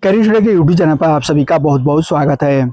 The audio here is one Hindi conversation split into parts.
करियर स्टडी के यूट्यूब चैनल पर आप सभी का बहुत बहुत स्वागत है।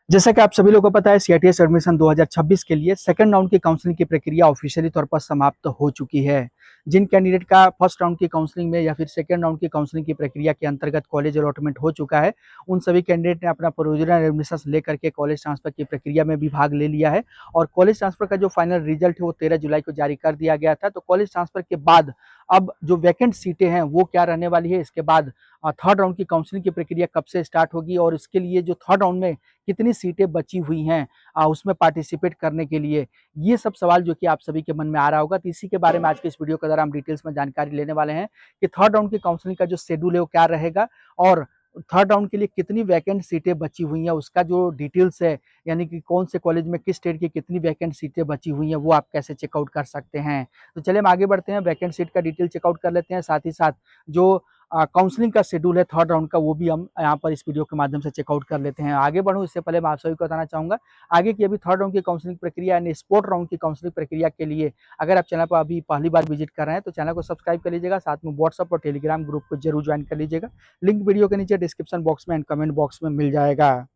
जैसा कि आप सभी लोगों को पता है, सीआईटीएस एडमिशन 2026 के लिए सेकंड राउंड की काउंसलिंग की प्रक्रिया ऑफिशियली तौर पर समाप्त हो चुकी है। जिन कैंडिडेट का फर्स्ट राउंड की काउंसलिंग में या फिर सेकंड राउंड की काउंसलिंग की प्रक्रिया के अंतर्गत कॉलेज अलॉटमेंट हो चुका है, उन सभी कैंडिडेट ने अपना प्रोविजनल एडमिशन लेकर के कॉलेज ट्रांसफर की प्रक्रिया में भी भाग ले लिया है। और कॉलेज ट्रांसफर का जो फाइनल रिजल्ट है वो 13 जुलाई को जारी कर दिया गया था। तो कॉलेज ट्रांसफर के बाद अब जो वैकेंट सीटें हैं वो क्या रहने वाली है, इसके बाद थर्ड राउंड की काउंसलिंग की प्रक्रिया कब से स्टार्ट होगी और इसके लिए जो थर्ड राउंड में कितनी सीटें बची हुई हैं उसमें पार्टिसिपेट करने के लिए, ये सब सवाल जो कि आप सभी के मन में आ रहा होगा। तो इसी के बारे में आज के इस वीडियो के द्वारा हम डिटेल्स में जानकारी लेने वाले हैं कि थर्ड राउंड की काउंसलिंग का जो शेड्यूल है वो क्या रहेगा और थर्ड राउंड के लिए कितनी वैकेंट सीटें बची हुई हैं उसका जो डिटेल्स है, यानी कि कौन से कॉलेज में किस स्टेट की कितनी वैकेंट सीटें बची हुई हैं वो आप कैसे चेकआउट कर सकते हैं। तो चलिए हम आगे बढ़ते हैं, वैकेंट सीट का डिटेल चेकआउट कर लेते हैं, साथ ही साथ जो काउंसलिंग का शेड्यूल है थर्ड राउंड का वो भी हम यहाँ पर इस वीडियो के माध्यम से चेकआउट कर लेते हैं। आगे बढ़ूँ इससे पहले मैं आप सभी को बताना चाहूंगा आगे की अभी थर्ड राउंड की काउंसलिंग प्रक्रिया यानी स्पोर्ट राउंड की काउंसलिंग प्रक्रिया के लिए अगर आप चैनल पर अभी पहली बार विजिट कर रहे हैं तो चैनल को सब्सक्राइब कर लीजिएगा, साथ में व्हाट्सअप और टेलीग्राम ग्रुप को जरूर ज्वाइन कर लीजिएगा। लिंक वीडियो के नीचे डिस्क्रिप्शन बॉक्स में एंड कमेंट बॉक्स में मिल जाएगा।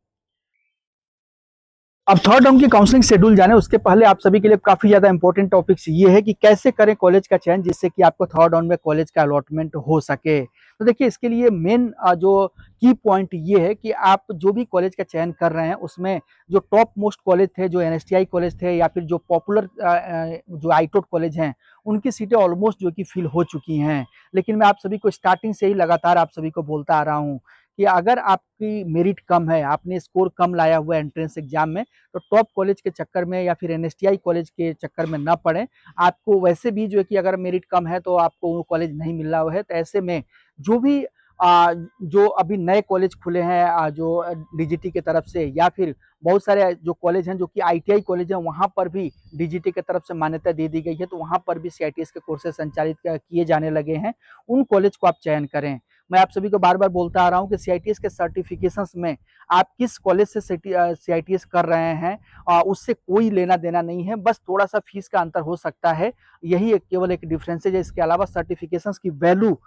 अब थर्ड राउंड की काउंसलिंग शेड्यूल जाने उसके पहले आप सभी के लिए काफी ज्यादा इंपॉर्टेंट टॉपिक्स ये है कि कैसे करें कॉलेज का चयन जिससे कि आपको थर्ड राउंड में कॉलेज का अलॉटमेंट हो सके। तो देखिए इसके लिए मेन जो की पॉइंट ये है कि आप जो भी कॉलेज का चयन कर रहे हैं उसमें जो टॉप मोस्ट कॉलेज थे, जो एनएसटीआई कॉलेज थे या फिर जो पॉपुलर जो आईटोट कॉलेज हैं, उनकी सीटें ऑलमोस्ट जो कि फिल हो चुकी हैं। लेकिन मैं आप सभी को स्टार्टिंग से ही लगातार आप सभी को बोलता आ रहा हूँ कि अगर आपकी मेरिट कम है, आपने स्कोर कम लाया हुआ है एंट्रेंस एग्जाम में, तो टॉप कॉलेज के चक्कर में या फिर एनएसटीआई कॉलेज के चक्कर में ना पड़े। आपको वैसे भी जो है कि अगर मेरिट कम है तो आपको वो कॉलेज नहीं मिल रहा है, तो ऐसे में जो भी जो अभी नए कॉलेज खुले हैं जो डीजीटी की तरफ से या फिर बहुत सारे जो कॉलेज हैं जो कि आईटीआई कॉलेज हैं वहां पर भी डीजीटी की तरफ से मान्यता दे दी गई है, तो वहां पर भी सीआईटीएस के कोर्सेज संचालित किए जाने लगे हैं। उन कॉलेज को आप चयन करें। मैं आप सभी को बार बार बोलता आ रहा हूँ कि सीआईटीएस के सर्टिफिकेशंस में आप किस कॉलेज से सीआईटीएस कर रहे हैं उससे कोई लेना देना नहीं है, बस थोड़ा सा फीस का अंतर हो सकता है, यही केवल एक डिफरेंस है। इसके अलावा सर्टिफिकेशंस की वैल्यू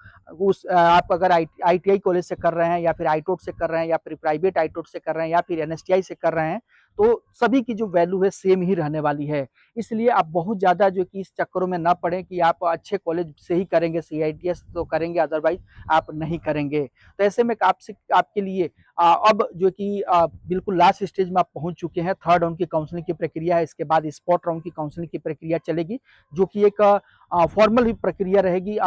उस आप अगर आईटीआई कॉलेज से कर रहे हैं या फिर आईटोट से कर रहे हैं या फिर प्राइवेट आईटोट से कर रहे हैं या फिर एनएसटीआई से कर रहे हैं, तो सभी की जो वैल्यू है सेम ही रहने वाली है। इसलिए आप बहुत ज्यादा जो कि इस चक्करों में ना पड़े कि आप अच्छे कॉलेज से ही करेंगे सीआईटीएस तो करेंगे, अदरवाइज आप नहीं करेंगे। तो ऐसे में आपसे आपके लिए अब जो कि बिल्कुल लास्ट स्टेज में आप पहुंच चुके हैं, थर्ड राउंड की काउंसलिंग की प्रक्रिया है, इसके बाद स्पॉट राउंड की काउंसलिंग की प्रक्रिया चलेगी जो कि एक फॉर्मल ही प्रक्रिया रहेगी।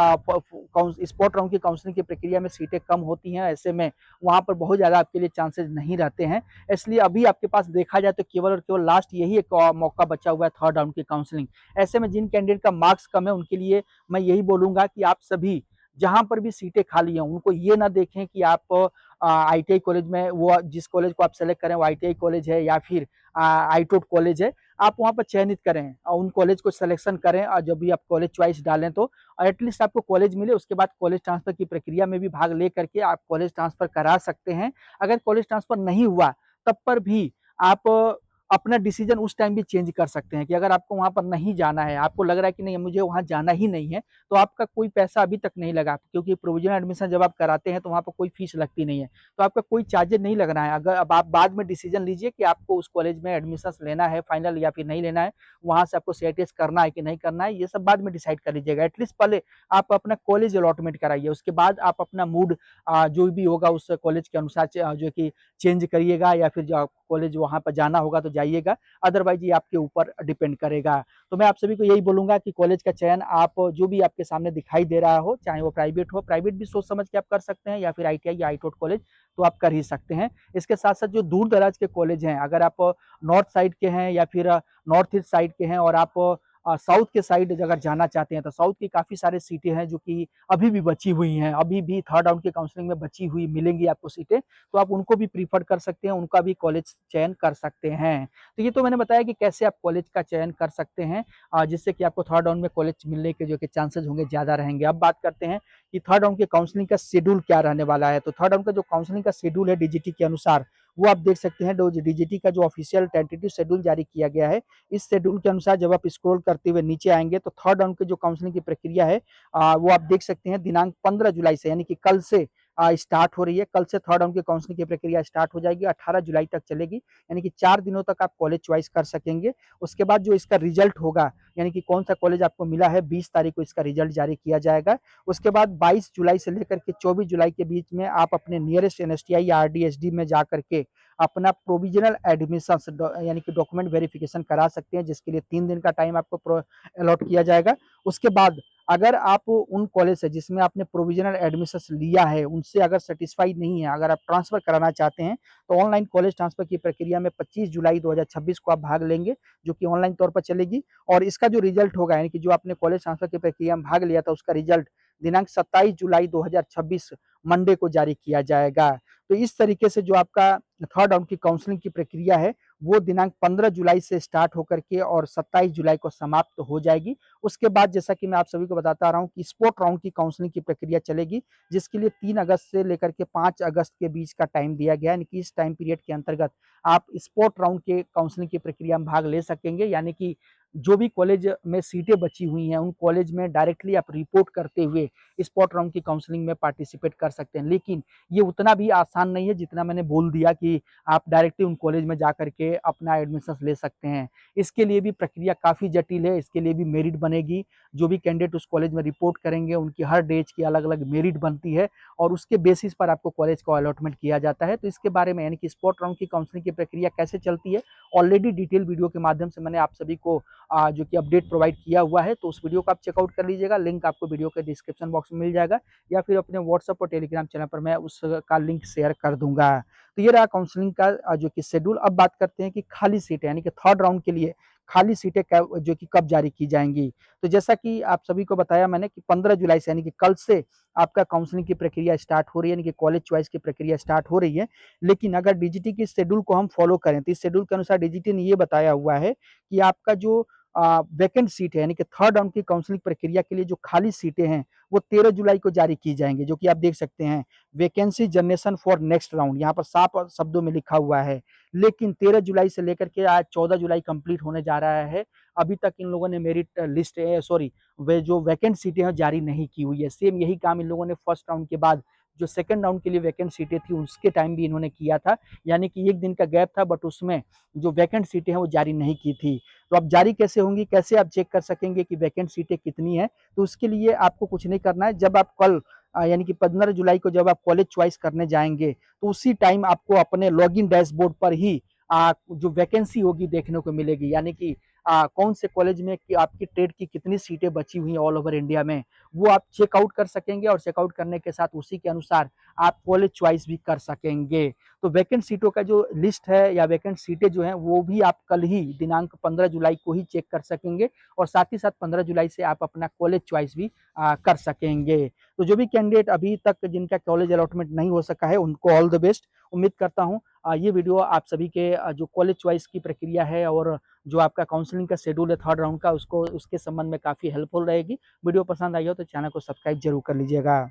स्पॉट राउंड की काउंसलिंग की प्रक्रिया में सीटें कम होती हैं, ऐसे में वहां पर बहुत ज्यादा आपके लिए चांसेस नहीं रहते हैं। इसलिए अभी आपके पास देखा जाए तो केवल और केवल लास्ट यही एक मौका बचा हुआ है थर्ड राउंड की काउंसलिंग। ऐसे में जिन कैंडिडेट का मार्क्स कम है उनके लिए मैं यही बोलूंगा कि आप सभी जहां पर भी सीटें खाली हैं उनको ये ना देखें कि आप आईटीआई कॉलेज में, वो जिस कॉलेज को आप सेलेक्ट करें वो आईटीआई कॉलेज है या फिर आईटोट कॉलेज है, आप वहां पर चयनित करें और उन कॉलेज को सिलेक्शन करें। और जब भी आप कॉलेज चॉइस डालें तो एटलीस्ट आपको कॉलेज मिले, उसके बाद कॉलेज ट्रांसफर की प्रक्रिया में भी भाग ले करके आप कॉलेज ट्रांसफर करा सकते हैं। अगर कॉलेज ट्रांसफर नहीं हुआ तब पर भी आप अपना डिसीजन उस टाइम भी चेंज कर सकते हैं कि अगर आपको वहां पर नहीं जाना है, आपको लग रहा है कि नहीं मुझे वहां जाना ही नहीं है, तो आपका कोई पैसा अभी तक नहीं लगा, क्योंकि प्रोविजनल एडमिशन जब आप कराते हैं तो वहां पर कोई फीस लगती नहीं है, तो आपका कोई चार्जेस नहीं लगना है। अगर अब आप बाद में डिसीजन लीजिए कि आपको उस कॉलेज में एडमिशन लेना है फाइनल या फिर नहीं लेना है, वहां से आपको सीआईटीएस करना है कि नहीं करना है, ये सब बाद में डिसाइड कर लीजिएगा। एटलीस्ट पहले आप अपना कॉलेज अलॉटमेंट कराइए, उसके बाद आप अपना मूड जो भी होगा उस कॉलेज के अनुसार जो कि चेंज करिएगा, या फिर जो कॉलेज वहां पर जाना होगा तो जाइएगा, अदरवाइज ये आपके ऊपर डिपेंड करेगा। तो मैं आप सभी को यही बोलूंगा कि कॉलेज का चयन आप जो भी आपके सामने दिखाई दे रहा हो, चाहे वो प्राइवेट हो, प्राइवेट भी सोच समझ के आप कर सकते हैं, या फिर आईटीआई या आईटोट कॉलेज तो आप कर ही सकते हैं। इसके साथ साथ जो दूर दराज के कॉलेज हैं, अगर आप नॉर्थ साइड के हैं या फिर नॉर्थ ईस्ट साइड के हैं और आप साउथ के साइड अगर जाना चाहते हैं, तो साउथ की काफी सारे सीटें हैं जो कि अभी भी बची हुई हैं, अभी भी थर्ड राउंड की काउंसलिंग में बची हुई मिलेंगी आपको सीटें, तो आप उनको भी प्रीफर कर सकते हैं, उनका भी कॉलेज चयन कर सकते हैं। तो ये तो मैंने बताया कि कैसे आप कॉलेज का चयन कर सकते हैं जिससे कि आपको थर्ड राउंड में कॉलेज मिलने के जो कि चांसेस होंगे ज्यादा रहेंगे। अब बात करते हैं कि थर्ड राउंड की काउंसलिंग का शेड्यूल क्या रहने वाला है। तो थर्ड राउंड का जो काउंसलिंग का शेड्यूल है डीजीटी के अनुसार, वो आप देख सकते हैं, डीजीटी का जो ऑफिशियल टेंटेटिव शेड्यूल जारी किया गया है, इस शेड्यूल के अनुसार जब आप स्क्रॉल करते हुए नीचे आएंगे तो थर्ड राउंड की जो काउंसलिंग की प्रक्रिया है वो आप देख सकते हैं दिनांक 15 जुलाई से, यानी कि कल से स्टार्ट हो रही है। कल से थर्ड राउंड की काउंसलिंग की प्रक्रिया स्टार्ट हो जाएगी, 18 जुलाई तक चलेगी, यानी कि 4 दिनों तक आप कॉलेज चॉइस कर सकेंगे। उसके बाद जो इसका रिजल्ट होगा, यानी कि कौन सा कॉलेज आपको मिला है, 20 तारीख को इसका रिजल्ट जारी किया जाएगा। उसके बाद 22 जुलाई से लेकर के 24 जुलाई के बीच में आप अपने नियरेस्ट एनएसटीआई या आरडीएसडी में जा करके अपना प्रोविजनल एडमिशन यानी कि डॉक्यूमेंट वेरिफिकेशन करा सकते हैं, जिसके लिए 3 दिन का टाइम आपको अलॉट किया जाएगा। उसके बाद अगर आप उन कॉलेज से जिसमें आपने प्रोविजनल एडमिशन लिया है, उनसे अगर सेटिस्फाइड नहीं है, अगर आप ट्रांसफर कराना चाहते हैं, तो ऑनलाइन कॉलेज ट्रांसफर की प्रक्रिया में 25 जुलाई 2026 को आप भाग लेंगे, जो कि ऑनलाइन तौर पर चलेगी। और इसका जो रिजल्ट होगा, यानी कि जो आपने कॉलेज ट्रांसफर की प्रक्रिया में भाग लिया था, उसका रिजल्ट दिनांक 27 जुलाई 2026 मंडे को जारी किया जाएगा। तो इस तरीके से जो आपका थर्ड राउंड की काउंसलिंग की प्रक्रिया है, वो दिनांक 15 जुलाई से स्टार्ट होकर के और 27 जुलाई को समाप्त हो जाएगी। उसके बाद जैसा कि मैं आप सभी को बताता आ रहा हूँ कि स्पोर्ट राउंड की काउंसलिंग की प्रक्रिया चलेगी, जिसके लिए 3 अगस्त से लेकर के 5 अगस्त के बीच का टाइम दिया गया है। यानी कि इस टाइम पीरियड के अंतर्गत आप स्पोर्ट राउंड के काउंसलिंग की प्रक्रिया में भाग ले सकेंगे, यानी कि जो भी कॉलेज में सीटें बची हुई हैं, उन कॉलेज में डायरेक्टली आप रिपोर्ट करते हुए स्पोर्ट राउंड की काउंसलिंग में पार्टिसिपेट कर सकते हैं। लेकिन ये उतना भी आसान नहीं है जितना मैंने बोल दिया कि आप डायरेक्टली उन कॉलेज में जा करके अपना एडमिशन ले सकते हैं। इसके लिए भी प्रक्रिया काफ़ी जटिल है, इसके लिए भी मेरिट बनेगी। जो भी कैंडिडेट उस कॉलेज में रिपोर्ट करेंगे, उनकी हर डेज की अलग-अलग मेरिट बनती है और उसके बेसिस पर आपको कॉलेज का अलॉटमेंट किया जाता है। तो इसके बारे में, यानी कि स्पोर्ट राउंड की काउंसलिंग की प्रक्रिया कैसे चलती है, ऑलरेडी डिटेल वीडियो के माध्यम से मैंने आप सभी को जो कि अपडेट प्रोवाइड किया हुआ है, तो उस वीडियो को आप चेकआउट कर लीजिएगा। लिंक आपको वीडियो के डिस्क्रिप्शन बॉक्स में मिल जाएगा, या फिर अपने व्हाट्सएप और टेलीग्राम चैनल पर मैं उसका लिंक शेयर कर दूंगा। तो ये रहा काउंसलिंग का जो कि शेड्यूल। अब बात करते हैं कि खाली सीटें, यानी कि थर्ड राउंड के लिए खाली सीटें जो कि कब जारी की जाएंगी। तो जैसा कि आप सभी को बताया मैंने कि 15 जुलाई से, यानी कि कल से आपका काउंसलिंग की प्रक्रिया स्टार्ट हो रही है, यानी कि कॉलेज चॉइस की प्रक्रिया स्टार्ट हो रही है। लेकिन अगर डीजीटी की शेड्यूल को हम फॉलो करें, तो इस शेड्यूल के अनुसार डीजीटी ने ये बताया हुआ है कि आपका जो वैकेंट सीट है, यानी कि थर्ड राउंड की काउंसलिंग प्रक्रिया के लिए जो खाली सीटें हैं, वो 13 जुलाई को जारी की जाएंगी, जो कि आप देख सकते हैं, vacancy generation for next round यहाँ पर साफ शब्दों में लिखा हुआ है। लेकिन 13 जुलाई से लेकर के आज 14 जुलाई कंप्लीट होने जा रहा है, अभी तक इन लोगों ने मेरिट लिस्ट सॉरी वे जो वैकेंट सीटें हैं जारी नहीं की हुई है। सेम यही काम इन लोगों ने फर्स्ट राउंड के बाद जो सेकंड राउंड के लिए वैकेंट सीटें थी, उसके टाइम भी इन्होंने किया था, यानी कि 1 दिन का गैप था, बट उसमें जो वैकेंट सीटें हैं वो जारी नहीं की थी। तो अब जारी कैसे होंगी, कैसे आप चेक कर सकेंगे कि वैकेंट सीटें कितनी है? तो उसके लिए आपको कुछ नहीं करना है। जब आप कल यानी कि 15 जुलाई को जब आप कॉलेज चॉइस करने जाएंगे, तो उसी टाइम आपको अपने लॉगिन डैशबोर्ड पर ही जो वैकेंसी होगी देखने को मिलेगी, यानी कि कौन से कॉलेज में कि आपकी ट्रेड की कितनी सीटें बची हुई हैं ऑल ओवर इंडिया में, वो आप चेकआउट कर सकेंगे और चेकआउट करने के साथ उसी के अनुसार आप कॉलेज चॉइस भी कर सकेंगे। तो वैकेंट सीटों का जो लिस्ट है या वैकेंट सीटें जो हैं, वो भी आप कल ही दिनांक 15 जुलाई को ही चेक कर सकेंगे और साथ ही साथ 15 जुलाई से आप अपना कॉलेज चॉइस भी कर सकेंगे। तो जो भी कैंडिडेट अभी तक जिनका कॉलेज अलॉटमेंट नहीं हो सका है, उनको ऑल द बेस्ट। उम्मीद करता हूँ ये वीडियो आप सभी के जो कॉलेज चॉइस की प्रक्रिया है और जो आपका काउंसलिंग का शेड्यूल है थर्ड राउंड का, उसको उसके संबंध में काफ़ी हेल्पफुल रहेगी। वीडियो पसंद आई हो तो चैनल को सब्सक्राइब जरूर कर लीजिएगा।